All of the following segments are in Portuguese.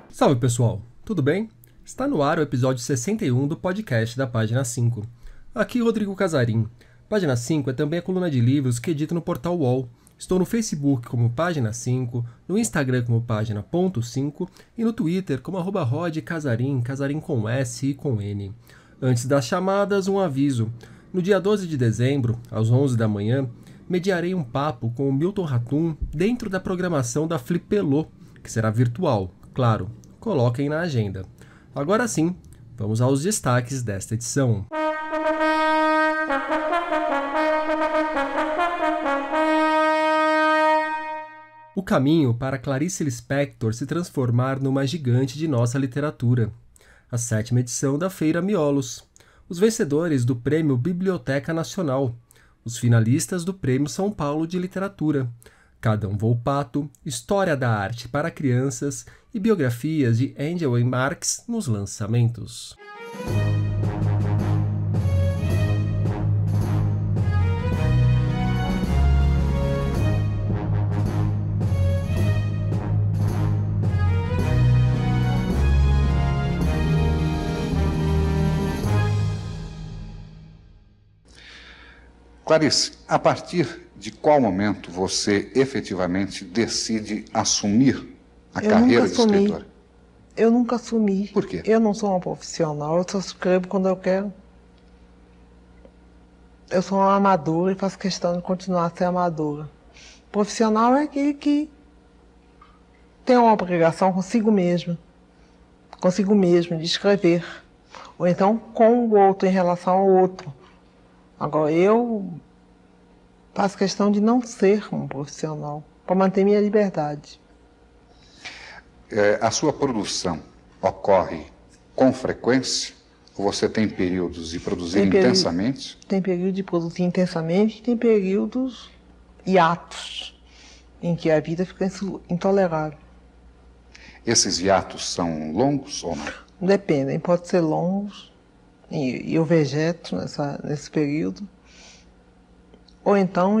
Salve pessoal, tudo bem? Está no ar o episódio 61 do podcast da Página 5. Aqui Rodrigo Casarim. Página 5 é também a coluna de livros que edito no portal UOL. Estou no Facebook como Página 5, no Instagram como Página.5 e no Twitter como @rodcasarim, Casarim com S e com N. Antes das chamadas, um aviso. No dia 12 de dezembro, às 11 da manhã, mediarei um papo com o Milton Ratum dentro da programação da Flipelô, que será virtual, claro. Coloquem na agenda. Agora sim, vamos aos destaques desta edição. O caminho para Clarice Lispector se transformar numa gigante de nossa literatura. A 7ª edição da Feira Miolos. Os vencedores do Prêmio Biblioteca Nacional. Os finalistas do Prêmio São Paulo de Literatura. Cadão Volpato, História da Arte para Crianças e biografias de Angel e Marx nos lançamentos. Clarice, a partir de qual momento você efetivamente decide assumir a carreira de escritora? Eu nunca assumi. Por quê? Eu não sou uma profissional, eu só escrevo quando eu quero. Eu sou uma amadora e faço questão de continuar a ser amadora. Profissional é aquele que tem uma obrigação consigo mesmo de escrever. Ou então com o outro, em relação ao outro. Agora, eu faço questão de não ser um profissional, para manter minha liberdade. A sua produção ocorre com frequência? Ou você tem períodos de produzir intensamente? Tem período de produzir intensamente e tem períodos hiatos, em que a vida fica intolerável. Esses hiatos são longos ou não? Dependem, pode ser longos. E eu vegeto nesse período. Ou então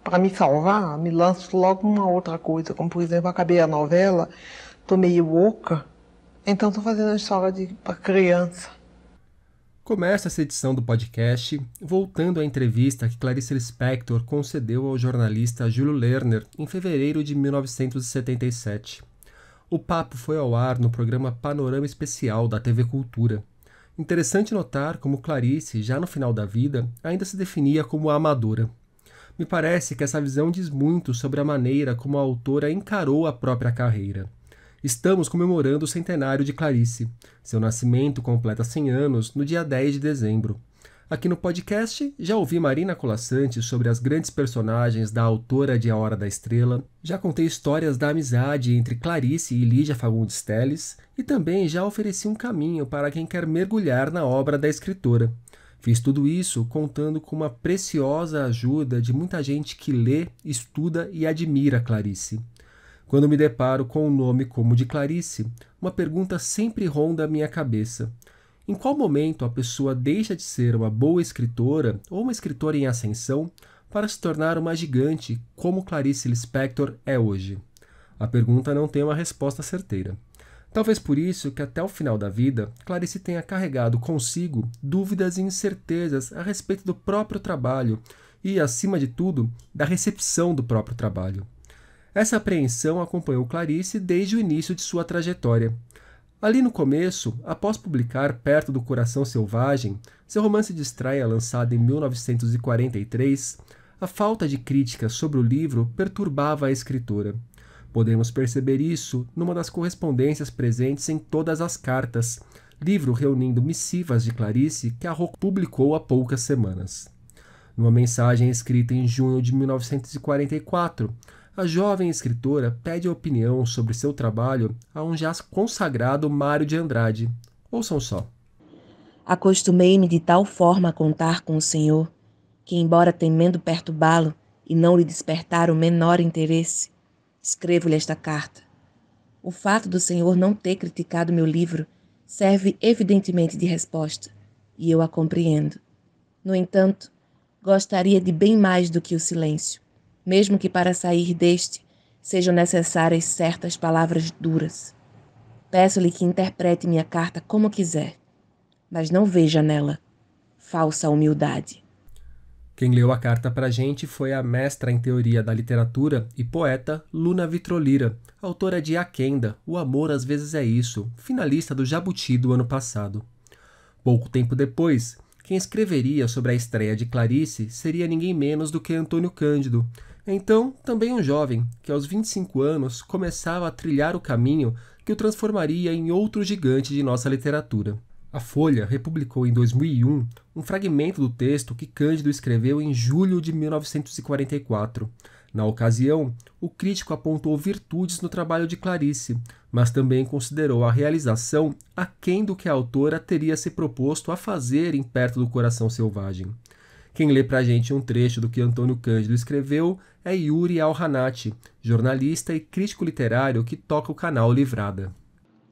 para me salvar, me lanço logo uma outra coisa. Como, por exemplo, acabei a novela, estou meio louca, então estou fazendo a história para criança. Começa essa edição do podcast voltando à entrevista que Clarice Lispector concedeu ao jornalista Júlio Lerner em fevereiro de 1977. O papo foi ao ar no programa Panorama Especial da TV Cultura. Interessante notar como Clarice, já no final da vida, ainda se definia como amadora. Me parece que essa visão diz muito sobre a maneira como a autora encarou a própria carreira. Estamos comemorando o centenário de Clarice. Seu nascimento completa 100 anos no dia 10 de dezembro. Aqui no podcast, já ouvi Marina Colasanti sobre as grandes personagens da autora de A Hora da Estrela, já contei histórias da amizade entre Clarice e Lídia Fagundes Telles e também já ofereci um caminho para quem quer mergulhar na obra da escritora. Fiz tudo isso contando com uma preciosa ajuda de muita gente que lê, estuda e admira Clarice. Quando me deparo com um nome como o de Clarice, uma pergunta sempre ronda a minha cabeça. Em qual momento a pessoa deixa de ser uma boa escritora ou uma escritora em ascensão para se tornar uma gigante como Clarice Lispector é hoje? A pergunta não tem uma resposta certeira. Talvez por isso que até o final da vida, Clarice tenha carregado consigo dúvidas e incertezas a respeito do próprio trabalho e, acima de tudo, da recepção do próprio trabalho. Essa apreensão acompanhou Clarice desde o início de sua trajetória. Ali no começo, após publicar Perto do Coração Selvagem, seu romance de estreia lançado em 1943, a falta de crítica sobre o livro perturbava a escritora. Podemos perceber isso numa das correspondências presentes em Todas as Cartas, livro reunindo missivas de Clarice que a Rocco publicou há poucas semanas. Numa mensagem escrita em junho de 1944, a jovem escritora pede opinião sobre seu trabalho a um já consagrado Mário de Andrade. Ouçam só. Acostumei-me de tal forma a contar com o Senhor, que, embora temendo perturbá-lo e não lhe despertar o menor interesse, escrevo-lhe esta carta. O fato do Senhor não ter criticado meu livro serve evidentemente de resposta, e eu a compreendo. No entanto, gostaria de bem mais do que o silêncio. mesmo que para sair deste sejam necessárias certas palavras duras. Peço-lhe que interprete minha carta como quiser, mas não veja nela falsa humildade. Quem leu a carta pra gente foi a mestra em teoria da literatura e poeta Luna Vitrolira, autora de A Quenda, O Amor às Vezes é Isso, finalista do Jabuti do ano passado. Pouco tempo depois, quem escreveria sobre a estreia de Clarice seria ninguém menos do que Antônio Cândido, então também um jovem que aos 25 anos começava a trilhar o caminho que o transformaria em outro gigante de nossa literatura. A Folha republicou em 2001 um fragmento do texto que Cândido escreveu em julho de 1944. Na ocasião, o crítico apontou virtudes no trabalho de Clarice, mas também considerou a realização aquém do que a autora teria se proposto a fazer em Perto do Coração Selvagem. Quem lê pra gente um trecho do que Antônio Cândido escreveu é Yuri Alhanati, jornalista e crítico literário que toca o canal Livrada.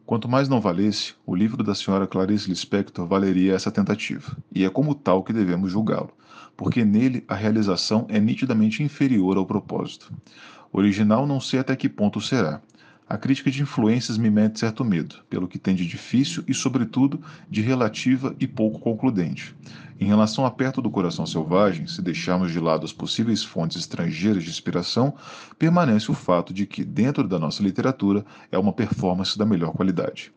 Quanto mais não valesse, o livro da senhora Clarice Lispector valeria essa tentativa, e é como tal que devemos julgá-lo, porque nele a realização é nitidamente inferior ao propósito. Original não sei até que ponto será. A crítica de influências me mete certo medo, pelo que tem de difícil e, sobretudo, de relativa e pouco concludente. Em relação a Perto do Coração Selvagem, se deixarmos de lado as possíveis fontes estrangeiras de inspiração, permanece o fato de que, dentro da nossa literatura, é uma performance da melhor qualidade.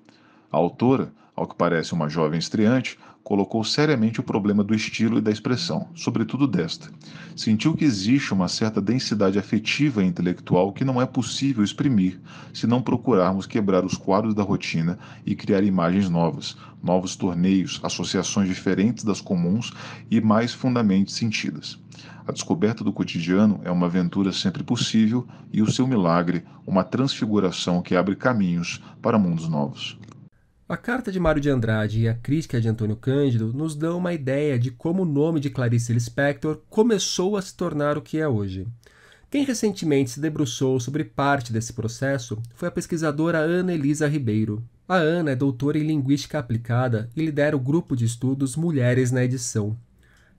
A autora, ao que parece uma jovem estreante, colocou seriamente o problema do estilo e da expressão, sobretudo desta. Sentiu que existe uma certa densidade afetiva e intelectual que não é possível exprimir se não procurarmos quebrar os quadros da rotina e criar imagens novas, novos torneios, associações diferentes das comuns e mais fundamente sentidas. A descoberta do cotidiano é uma aventura sempre possível e o seu milagre, uma transfiguração que abre caminhos para mundos novos. A carta de Mário de Andrade e a crítica de Antônio Cândido nos dão uma ideia de como o nome de Clarice Lispector começou a se tornar o que é hoje. Quem recentemente se debruçou sobre parte desse processo foi a pesquisadora Ana Elisa Ribeiro. A Ana é doutora em Linguística Aplicada e lidera o grupo de estudos Mulheres na Edição.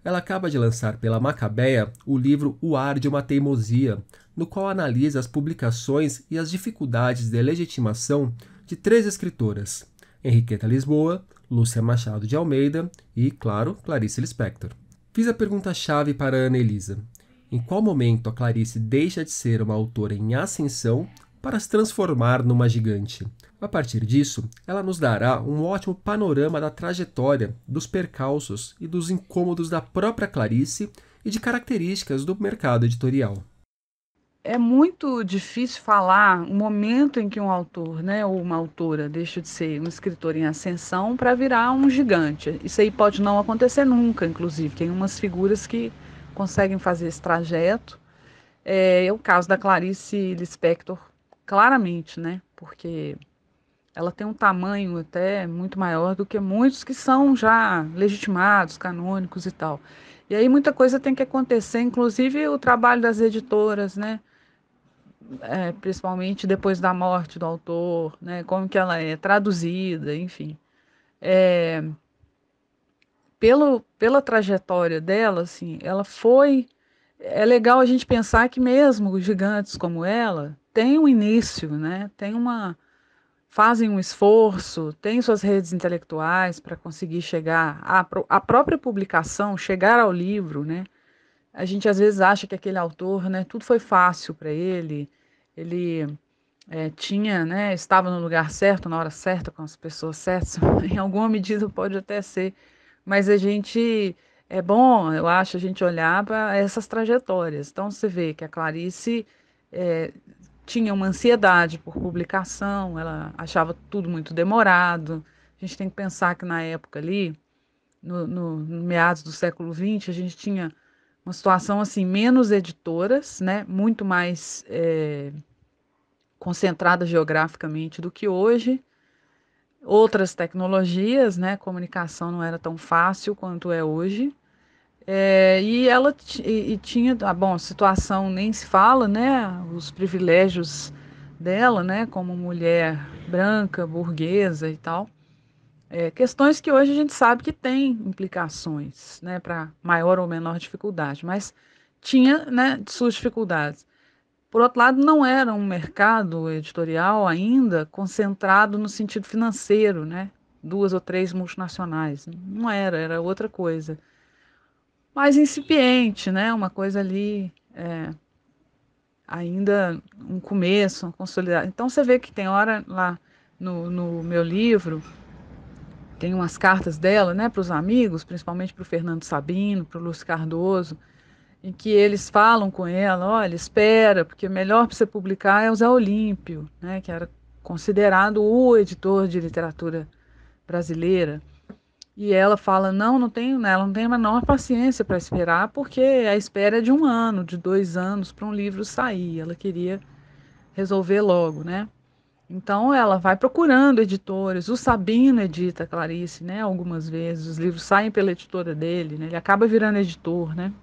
Ela acaba de lançar pela Macabeia o livro O Ar de uma Teimosia, no qual analisa as publicações e as dificuldades de legitimação de 3 escritoras: Henriqueta Lisboa, Lúcia Machado de Almeida e, claro, Clarice Lispector. Fiz a pergunta-chave para a Ana Elisa. Em qual momento a Clarice deixa de ser uma autora em ascensão para se transformar numa gigante? A partir disso, ela nos dará um ótimo panorama da trajetória, dos percalços e dos incômodos da própria Clarice e de características do mercado editorial. É muito difícil falar o momento em que um autor, né, ou uma autora deixa de ser um escritor em ascensão para virar um gigante. Isso aí pode não acontecer nunca, inclusive. Tem umas figuras que conseguem fazer esse trajeto. É o caso da Clarice Lispector, claramente, né, porque ela tem um tamanho até muito maior do que muitos que são já legitimados, canônicos e tal. E aí muita coisa tem que acontecer, inclusive o trabalho das editoras, né? Principalmente depois da morte do autor, né? Como que ela é traduzida, enfim. Pela trajetória dela, assim, ela foi... É legal a gente pensar que mesmo os gigantes como ela têm um início, né? Fazem um esforço, têm suas redes intelectuais para conseguir chegar à própria publicação, chegar ao livro, né? A gente às vezes acha que aquele autor, né, tudo foi fácil para ele tinha, né, estava no lugar certo, na hora certa, com as pessoas certas, em alguma medida pode até ser, mas é bom, eu acho, a gente olhar para essas trajetórias. Então você vê que a Clarice tinha uma ansiedade por publicação, ela achava tudo muito demorado. A gente tem que pensar que na época ali, no meados do século XX, a gente tinha uma situação assim, menos editoras, né, muito mais concentradas geograficamente do que hoje. Outras tecnologias, né, comunicação não era tão fácil quanto é hoje. E ela tinha, bom, a situação nem se fala, né, os privilégios dela, né, como mulher branca, burguesa e tal. Questões que hoje a gente sabe que tem implicações, né, para maior ou menor dificuldade, mas tinha, né, suas dificuldades. Por outro lado, não era um mercado editorial ainda concentrado no sentido financeiro, né? 2 ou 3 multinacionais. Não era, era outra coisa. Mais incipiente, né? Uma coisa ali, ainda um começo, uma consolidada. Então você vê que tem hora lá no meu livro, tem umas cartas dela, né, para os amigos, principalmente para o Fernando Sabino, para o Lúcio Cardoso, em que eles falam com ela, olha, espera, porque o melhor para você publicar é o Zé Olímpio, né, que era considerado o editor de literatura brasileira. E ela fala, não tenho, né, ela não tem a menor paciência para esperar, porque a espera é de 1 ano, de 2 anos para um livro sair. Ela queria resolver logo, né? Então ela vai procurando editores. O Sabino edita Clarice, né? Algumas vezes os livros saem pela editora dele, né? Ele acaba virando editor, né?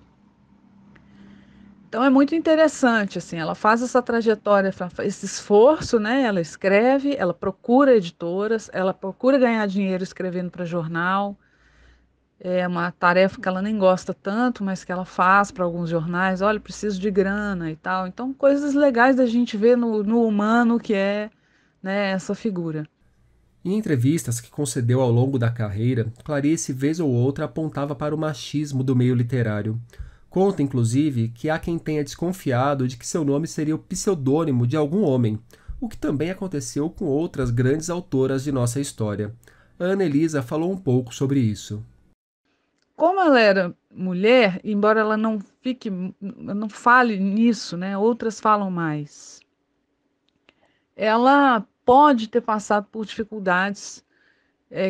Então é muito interessante, assim, ela faz essa trajetória, esse esforço, né? Ela escreve, ela procura editoras, ela procura ganhar dinheiro escrevendo para jornal. É uma tarefa que ela nem gosta tanto, mas que ela faz para alguns jornais. Olha, preciso de grana e tal. Então, coisas legais da gente ver no humano que é, né, essa figura. Em entrevistas que concedeu ao longo da carreira, Clarice, vez ou outra, apontava para o machismo do meio literário. Conta, inclusive, que há quem tenha desconfiado de que seu nome seria o pseudônimo de algum homem, o que também aconteceu com outras grandes autoras de nossa história. A Ana Elisa falou um pouco sobre isso. Como ela era mulher, embora ela não fale nisso, né? Outras falam mais. Ela pode ter passado por dificuldades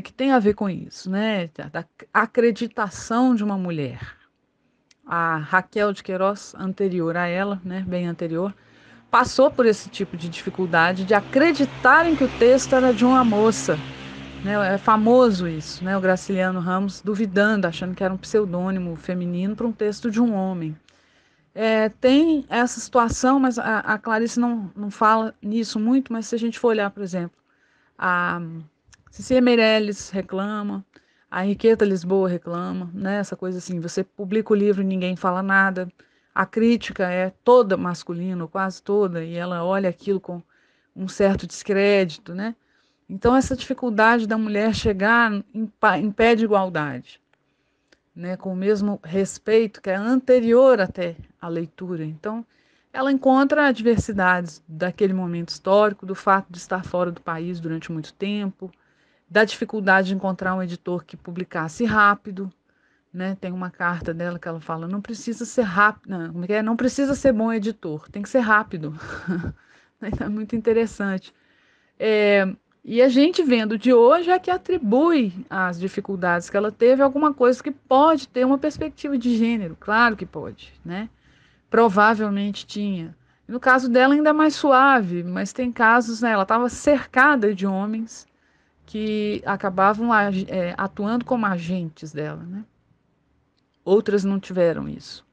que tem a ver com isso, né? Da acreditação de uma mulher. A Raquel de Queiroz, anterior a ela, né? Bem anterior, passou por esse tipo de dificuldade de acreditarem que o texto era de uma moça. Né? É famoso isso, né? O Graciliano Ramos duvidando, achando que era um pseudônimo feminino para um texto de um homem. Tem essa situação, mas a Clarice não fala nisso muito, mas se a gente for olhar, por exemplo, a Cecília Meirelles reclama, a Henriqueta Lisboa reclama, né? Essa coisa assim, você publica o livro e ninguém fala nada, a crítica é toda masculina, quase toda, e ela olha aquilo com um certo descrédito, né? Então, essa dificuldade da mulher chegar em pé de igualdade, né, com o mesmo respeito que é anterior até à leitura. Então, ela encontra adversidades daquele momento histórico, do fato de estar fora do país durante muito tempo, da dificuldade de encontrar um editor que publicasse rápido. Né? Tem uma carta dela que ela fala, não precisa ser rápido, não precisa ser bom editor, tem que ser rápido. É muito interessante. E a gente vendo de hoje é que atribui às dificuldades que ela teve alguma coisa que pode ter uma perspectiva de gênero, claro que pode, né? Provavelmente tinha. No caso dela ainda é mais suave, mas tem casos, né? Ela estava cercada de homens que acabavam atuando como agentes dela, né? Outras não tiveram isso.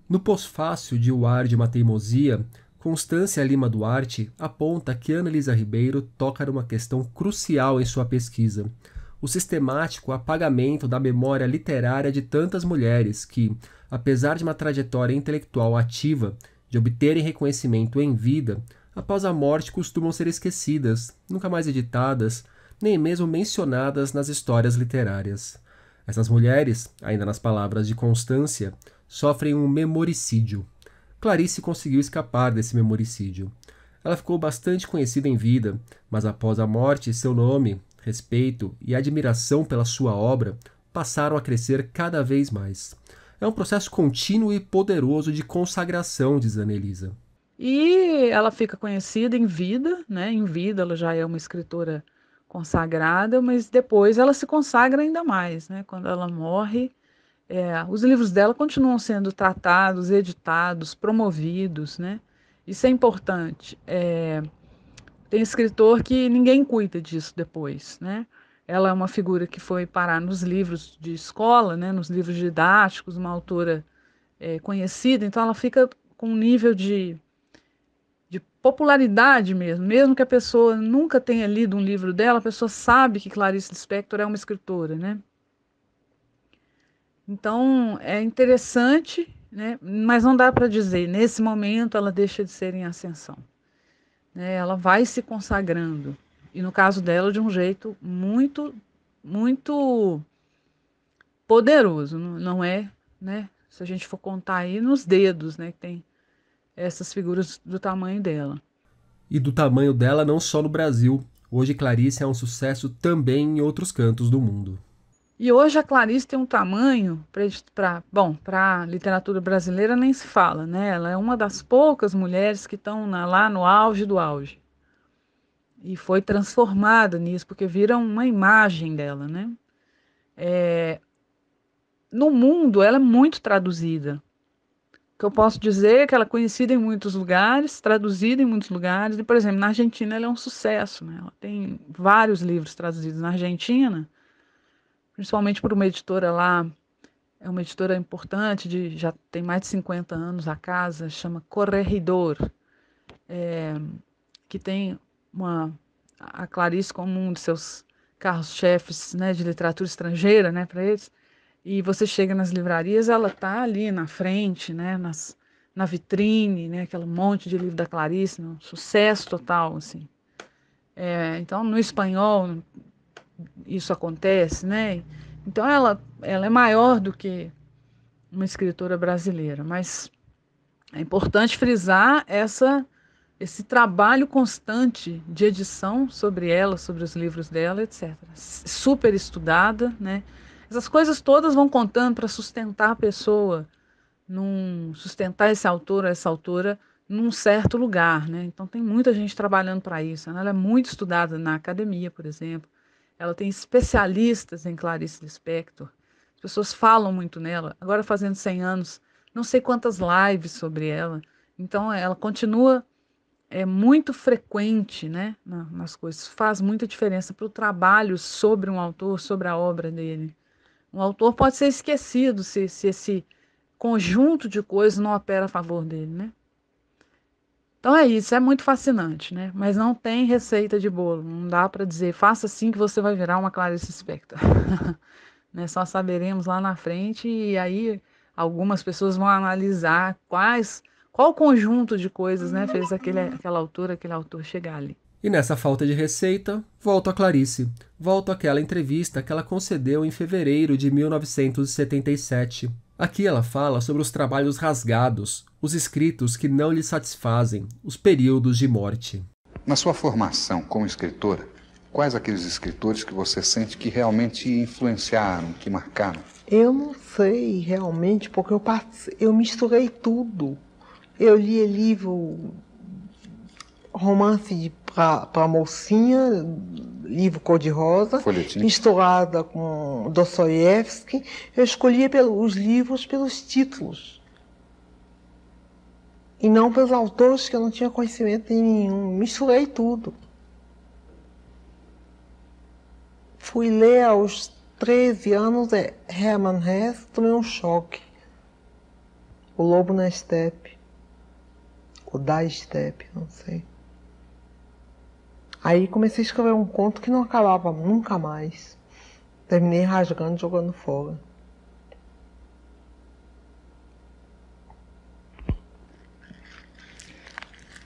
No pós-fácil de O Ar de uma Teimosia, Constância Lima Duarte aponta que Ana Elisa Ribeiro toca numa questão crucial em sua pesquisa: o sistemático apagamento da memória literária de tantas mulheres que, apesar de uma trajetória intelectual ativa, de obterem reconhecimento em vida, após a morte costumam ser esquecidas, nunca mais editadas, nem mesmo mencionadas nas histórias literárias. Essas mulheres, ainda nas palavras de Constância, sofrem um memoricídio. Clarice conseguiu escapar desse memoricídio. Ela ficou bastante conhecida em vida, mas após a morte, seu nome, respeito e admiração pela sua obra passaram a crescer cada vez mais. É um processo contínuo e poderoso de consagração, diz Ana Elisa. E ela fica conhecida em vida, né? Em vida ela já é uma escritora consagrada, mas depois ela se consagra ainda mais, né? Quando ela morre, os livros dela continuam sendo tratados, editados, promovidos, né? Isso é importante. Tem escritor que ninguém cuida disso depois, né? Ela é uma figura que foi parar nos livros de escola, né? Nos livros didáticos, uma autora conhecida, então ela fica com um nível de popularidade mesmo que a pessoa nunca tenha lido um livro dela, a pessoa sabe que Clarice Lispector é uma escritora, né? Então, é interessante, né? Mas não dá para dizer, nesse momento ela deixa de ser em ascensão, né? Ela vai se consagrando, e no caso dela de um jeito muito, muito poderoso, não é, né? Se a gente for contar aí nos dedos, né, que tem essas figuras do tamanho dela. E do tamanho dela não só no Brasil. Hoje Clarice é um sucesso também em outros cantos do mundo. E hoje a Clarice tem um tamanho, para a literatura brasileira nem se fala, né? Ela é uma das poucas mulheres que estão lá no auge do auge. E foi transformada nisso, porque viram uma imagem dela, né? No mundo, ela é muito traduzida. O que eu posso dizer é que ela é conhecida em muitos lugares, traduzida em muitos lugares. E, por exemplo, na Argentina ela é um sucesso, né? Ela tem vários livros traduzidos na Argentina, principalmente por uma editora lá, é uma editora importante, já tem mais de 50 anos a casa, chama Corregidor, que tem a Clarice como um de seus carros-chefes, né, de literatura estrangeira, né, para eles. E você chega nas livrarias, ela está ali na frente, né, na vitrine, né, aquele monte de livro da Clarice, um sucesso total, assim. Então, no espanhol, isso acontece, né? Então, ela é maior do que uma escritora brasileira, mas é importante frisar esse trabalho constante de edição sobre ela, sobre os livros dela, etc. Super estudada, né? Essas coisas todas vão contando para sustentar a pessoa, sustentar esse autor ou essa autora num certo lugar, né? Então tem muita gente trabalhando para isso, né? Ela é muito estudada na academia, por exemplo. Ela tem especialistas em Clarice Lispector. As pessoas falam muito nela. Agora fazendo 100 anos, não sei quantas lives sobre ela. Então ela continua muito frequente, né, nas coisas. Faz muita diferença para o trabalho sobre um autor, sobre a obra dele. Um autor pode ser esquecido se esse conjunto de coisas não opera a favor dele, né? Então é isso, é muito fascinante, né? Mas não tem receita de bolo, não dá para dizer, faça assim que você vai virar uma Clarice Lispector. Né? Só saberemos lá na frente e aí algumas pessoas vão analisar qual conjunto de coisas, né, fez aquela autora, aquele autor chegar ali. E nessa falta de receita, volto a Clarice. Volto àquela entrevista que ela concedeu em fevereiro de 1977. Aqui ela fala sobre os trabalhos rasgados, os escritos que não lhe satisfazem, os períodos de morte. Na sua formação como escritora, quais aqueles escritores que você sente que realmente influenciaram, que marcaram? Eu não sei realmente, porque eu misturei tudo. Eu lia livro, romance para mocinha, livro cor-de-rosa, misturada com Dostoiévski. Eu escolhia os livros pelos títulos. E não pelos autores, que eu não tinha conhecimento nenhum. Misturei tudo. Fui ler aos 13 anos Hermann Hesse, tomei um choque. O Lobo na Estepe. Ou da Estepe, não sei. Aí comecei a escrever um conto que não acabava nunca mais. Terminei rasgando, jogando fora.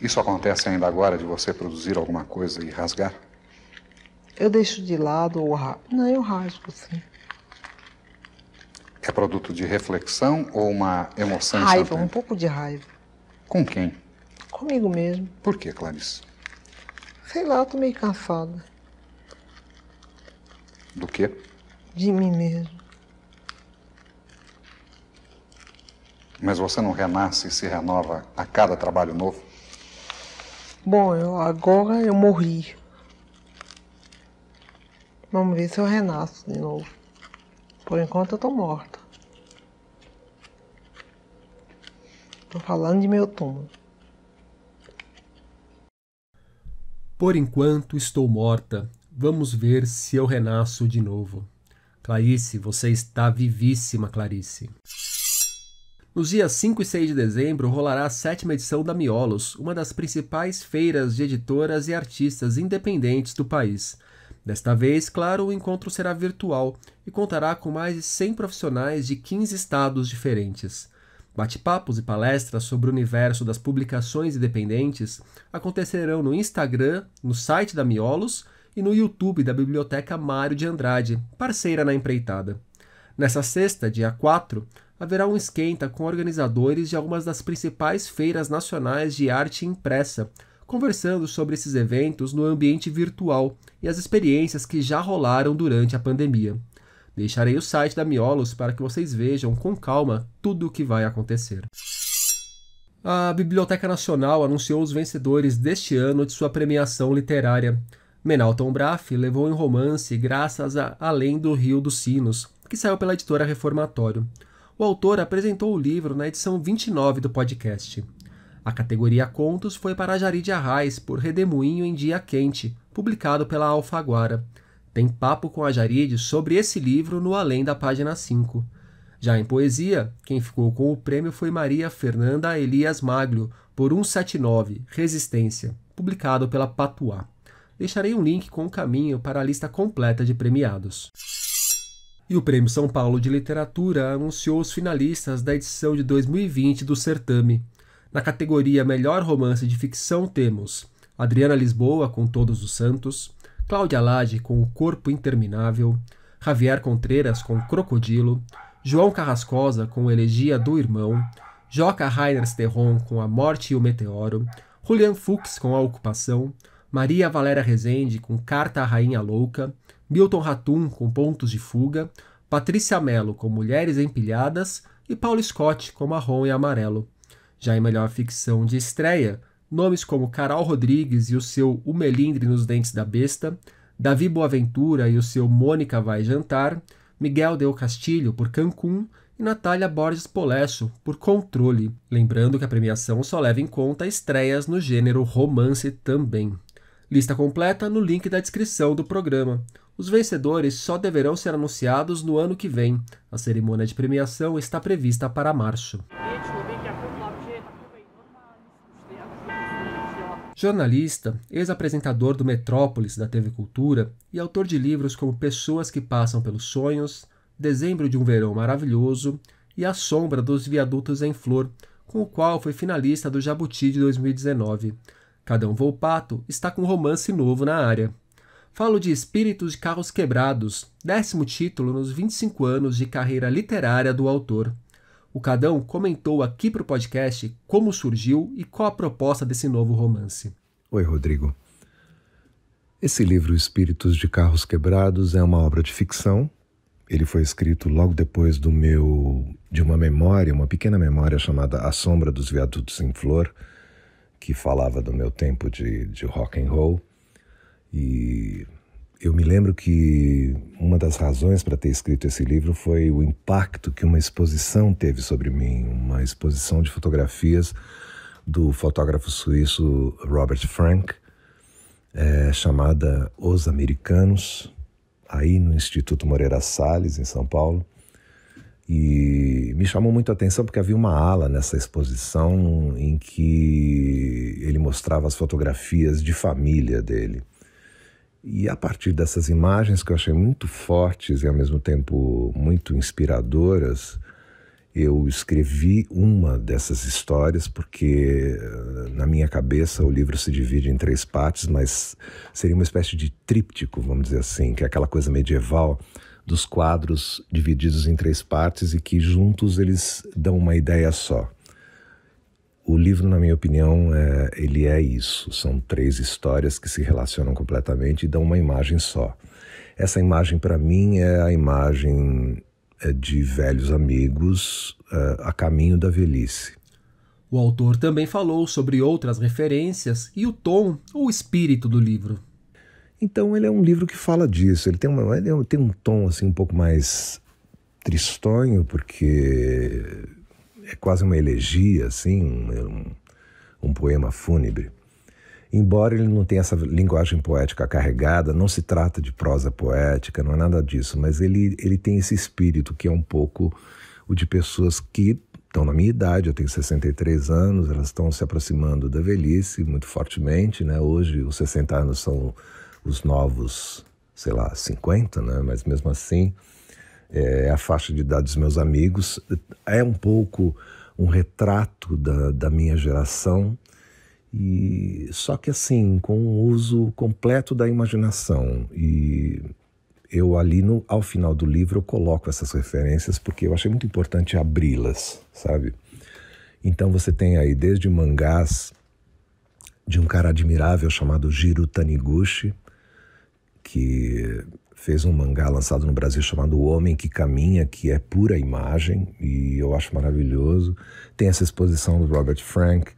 Isso acontece ainda agora, de você produzir alguma coisa e rasgar? Eu deixo de lado ou rasgo. Não, eu rasgo, sim. É produto de reflexão ou uma emoção Raiva, instantânea? um pouco de raiva. Com quem? Comigo mesmo. Por que, Clarice? Sei lá, eu tô meio cansada. Do quê? De mim mesmo. Mas você não renasce e se renova a cada trabalho novo? Bom, agora eu morri. Vamos ver se eu renasço de novo. Por enquanto eu tô morta. Tô falando de meu túmulo. Por enquanto estou morta. Vamos ver se eu renasço de novo. Clarice, você está vivíssima, Clarice. Nos dias 5 e 6 de dezembro rolará a 7ª edição da Miolos, uma das principais feiras de editoras e artistas independentes do país. Desta vez, claro, o encontro será virtual e contará com mais de 100 profissionais de 15 estados diferentes. Bate-papos e palestras sobre o universo das publicações independentes acontecerão no Instagram, no site da Miolos e no YouTube da Biblioteca Mário de Andrade, parceira na empreitada. Nessa sexta, dia 4, haverá um esquenta com organizadores de algumas das principais feiras nacionais de arte impressa, conversando sobre esses eventos no ambiente virtual e as experiências que já rolaram durante a pandemia. Deixarei o site da Miolos para que vocês vejam com calma tudo o que vai acontecer. A Biblioteca Nacional anunciou os vencedores deste ano de sua premiação literária. Menalton Braff levou em romance Graças a Além do Rio dos Sinos, que saiu pela editora Reformatório. O autor apresentou o livro na edição 29 do podcast. A categoria Contos foi para Jari de Arraes por Redemoinho em Dia Quente, publicado pela Alfaguara. Tem papo com a Jaride sobre esse livro no Além da página 5. Já em poesia, quem ficou com o prêmio foi Maria Fernanda Elias Maglio, por 179, Resistência, publicado pela Patuá. Deixarei um link com o caminho para a lista completa de premiados. E o Prêmio São Paulo de Literatura anunciou os finalistas da edição de 2020 do certame. Na categoria Melhor Romance de Ficção temos Adriana Lisboa com Todos os Santos, Cláudia Lage com O Corpo Interminável, Javier Contreras com Crocodilo, João Carrascosa com Elegia do Irmão, Joca Rainers Terron com A Morte e o Meteoro, Julian Fuchs com A Ocupação, Maria Valéria Rezende com Carta à Rainha Louca, Milton Ratum com Pontos de Fuga, Patrícia Mello com Mulheres Empilhadas e Paulo Scott com Marrom e Amarelo. Já em melhor ficção de estreia, nomes como Carol Rodrigues e o seu O Melindre nos Dentes da Besta, Davi Boaventura e o seu Mônica Vai Jantar, Miguel Del Castillo por Cancún e Natália Borges Polesso por Controle. Lembrando que a premiação só leva em conta estreias no gênero romance também. Lista completa no link da descrição do programa. Os vencedores só deverão ser anunciados no ano que vem. A cerimônia de premiação está prevista para março. Jornalista, ex-apresentador do Metrópolis da TV Cultura e autor de livros como Pessoas que Passam pelos Sonhos, Dezembro de um Verão Maravilhoso e A Sombra dos Viadutos em Flor, com o qual foi finalista do Jabuti de 2019. Cadão Volpato está com um romance novo na área. Falo de Espíritos de Carros Quebrados, 10º título nos 25 anos de carreira literária do autor. O Cadão comentou aqui para o podcast como surgiu e qual a proposta desse novo romance. Oi, Rodrigo. Esse livro, Espíritos de Carros Quebrados, é uma obra de ficção. Ele foi escrito logo depois de uma memória, uma pequena memória chamada A Sombra dos Viadutos em Flor, que falava do meu tempo de rock and roll. E eu me lembro que uma das razões para ter escrito esse livro foi o impacto que uma exposição teve sobre mim, uma exposição de fotografias do fotógrafo suíço Robert Frank, chamada Os Americanos, aí no Instituto Moreira Salles, em São Paulo. E me chamou muito a atenção porque havia uma ala nessa exposição em que ele mostrava as fotografias de família dele. E a partir dessas imagens que eu achei muito fortes e ao mesmo tempo muito inspiradoras, eu escrevi uma dessas histórias porque na minha cabeça o livro se divide em 3 partes, mas seria uma espécie de tríptico, vamos dizer assim, que é aquela coisa medieval dos quadros divididos em 3 partes e que juntos eles dão uma ideia só. O livro, na minha opinião, ele é isso. São 3 histórias que se relacionam completamente e dão uma imagem só. Essa imagem, para mim, é a imagem de velhos amigos a caminho da velhice. O autor também falou sobre outras referências e o tom ou espírito do livro. Então, ele é um livro que fala disso. Ele tem um tom assim, um pouco mais tristonho, porque é quase uma elegia, assim, um poema fúnebre. Embora ele não tenha essa linguagem poética carregada, não se trata de prosa poética, não é nada disso, mas ele tem esse espírito que é um pouco o de pessoas que estão na minha idade. Eu tenho 63 anos, elas estão se aproximando da velhice muito fortemente, né? Hoje os 60 anos são os novos, 50, né? Mas mesmo assim, é a faixa de idade dos meus amigos. É um pouco um retrato da minha geração, e só que assim, com um uso completo da imaginação. E eu ali, ao final do livro, eu coloco essas referências porque eu achei muito importante abri-las, sabe? Então você tem aí desde mangás de um cara admirável chamado Jiro Taniguchi, que fez um mangá lançado no Brasil chamado O Homem que Caminha, que é pura imagem, e eu acho maravilhoso. Tem essa exposição do Robert Frank,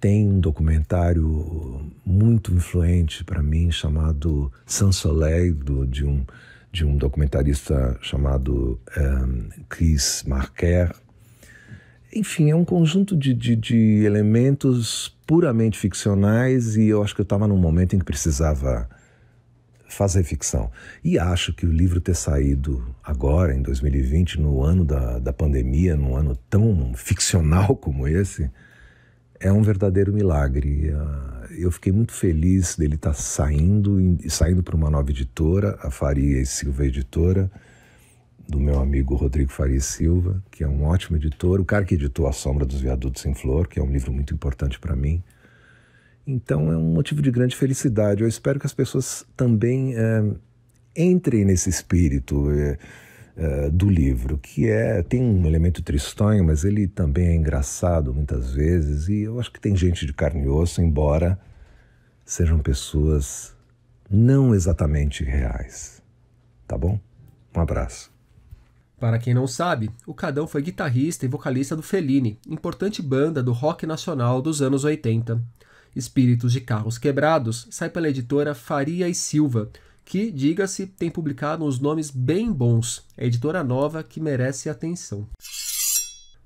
tem um documentário muito influente para mim chamado Sans Soleil, de um documentarista chamado Chris Marker. Enfim, é um conjunto de elementos puramente ficcionais, e eu acho que eu estava num momento em que precisava fazer ficção. E acho que o livro ter saído agora, em 2020, no ano da pandemia, num ano tão ficcional como esse, é um verdadeiro milagre. Eu fiquei muito feliz dele estar saindo para uma nova editora, a Faria e Silva Editora, do meu amigo Rodrigo Faria e Silva, que é um ótimo editor, o cara que editou A Sombra dos Viadutos em Flor, que é um livro muito importante para mim. Então é um motivo de grande felicidade. Eu espero que as pessoas também entrem nesse espírito do livro, que tem um elemento tristonho, mas ele também é engraçado muitas vezes, e eu acho que tem gente de carne e osso, embora sejam pessoas não exatamente reais. Tá bom? Um abraço. Para quem não sabe, o Cadão foi guitarrista e vocalista do Fellini, importante banda do rock nacional dos anos 80. Espíritos de Carros Quebrados sai pela editora Faria e Silva, que, diga-se, tem publicado uns nomes bem bons. É a editora nova que merece atenção.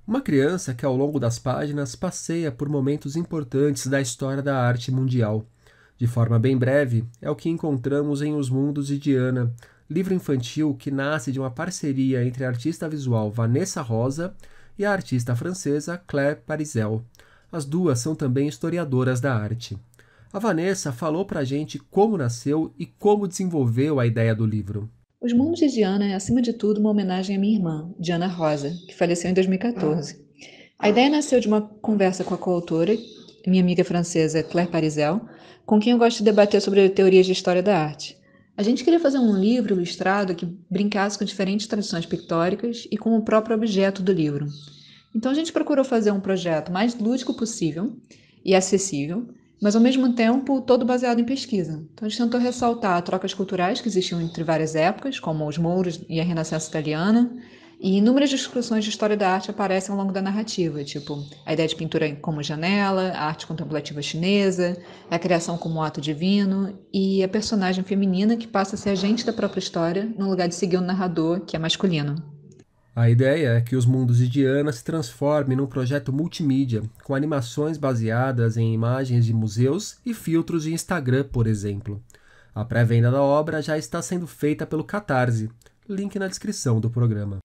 Uma criança que, ao longo das páginas, passeia por momentos importantes da história da arte mundial. De forma bem breve, é o que encontramos em Os Mundos de Diana, livro infantil que nasce de uma parceria entre a artista visual Vanessa Rosa e a artista francesa Claire Parisel. As duas são também historiadoras da arte. A Vanessa falou pra gente como nasceu e como desenvolveu a ideia do livro. Os Mundos de Diana é, acima de tudo, uma homenagem à minha irmã, Diana Rosa, que faleceu em 2014. A ideia nasceu de uma conversa com a coautora, minha amiga francesa Claire Parisel, com quem eu gosto de debater sobre teorias de história da arte. A gente queria fazer um livro ilustrado que brincasse com diferentes tradições pictóricas e com o próprio objeto do livro. Então a gente procurou fazer um projeto mais lúdico possível e acessível, mas ao mesmo tempo todo baseado em pesquisa. Então a gente tentou ressaltar trocas culturais que existiam entre várias épocas, como os mouros e a Renascença italiana, e inúmeras discussões de história da arte aparecem ao longo da narrativa, tipo a ideia de pintura como janela, a arte contemplativa chinesa, a criação como ato divino e a personagem feminina que passa a ser agente da própria história no lugar de seguir o narrador, que é masculino. A ideia é que Os Mundos de Diana se transforme num projeto multimídia, com animações baseadas em imagens de museus e filtros de Instagram, por exemplo. A pré-venda da obra já está sendo feita pelo Catarse, link na descrição do programa.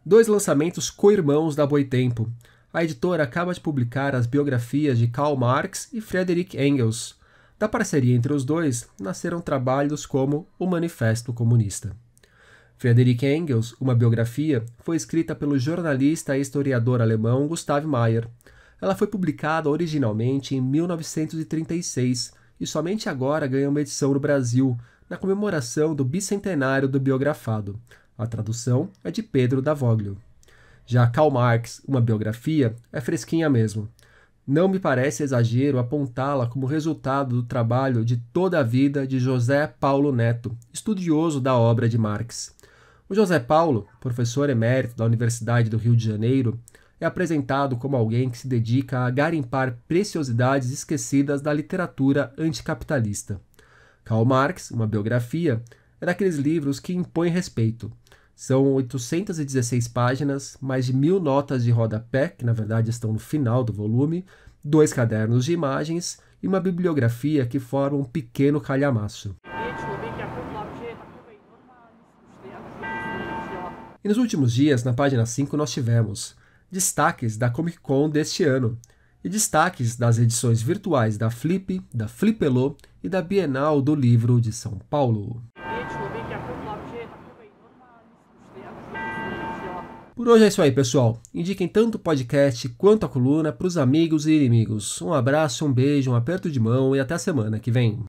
2 lançamentos co-irmãos da Boitempo. A editora acaba de publicar as biografias de Karl Marx e Friedrich Engels. Da parceria entre os dois, nasceram trabalhos como O Manifesto Comunista. Friedrich Engels, uma biografia, foi escrita pelo jornalista e historiador alemão Gustav Meyer. Ela foi publicada originalmente em 1936 e somente agora ganha uma edição no Brasil, na comemoração do bicentenário do biografado. A tradução é de Pedro Davoglio. Já Karl Marx, uma biografia, é fresquinha mesmo. Não me parece exagero apontá-la como resultado do trabalho de toda a vida de José Paulo Neto, estudioso da obra de Marx. O José Paulo, professor emérito da Universidade do Rio de Janeiro, é apresentado como alguém que se dedica a garimpar preciosidades esquecidas da literatura anticapitalista. Karl Marx, uma biografia, é daqueles livros que impõem respeito. São 816 páginas, mais de 1000 notas de rodapé, que na verdade estão no final do volume, 2 cadernos de imagens e uma bibliografia que forma um pequeno calhamaço. E nos últimos dias, na página 5, nós tivemos destaques da Comic Con deste ano e destaques das edições virtuais da Flip, da Flipelô e da Bienal do Livro de São Paulo. Por hoje é isso aí, pessoal. Indiquem tanto o podcast quanto a coluna para os amigos e inimigos. Um abraço, um beijo, um aperto de mão e até a semana que vem.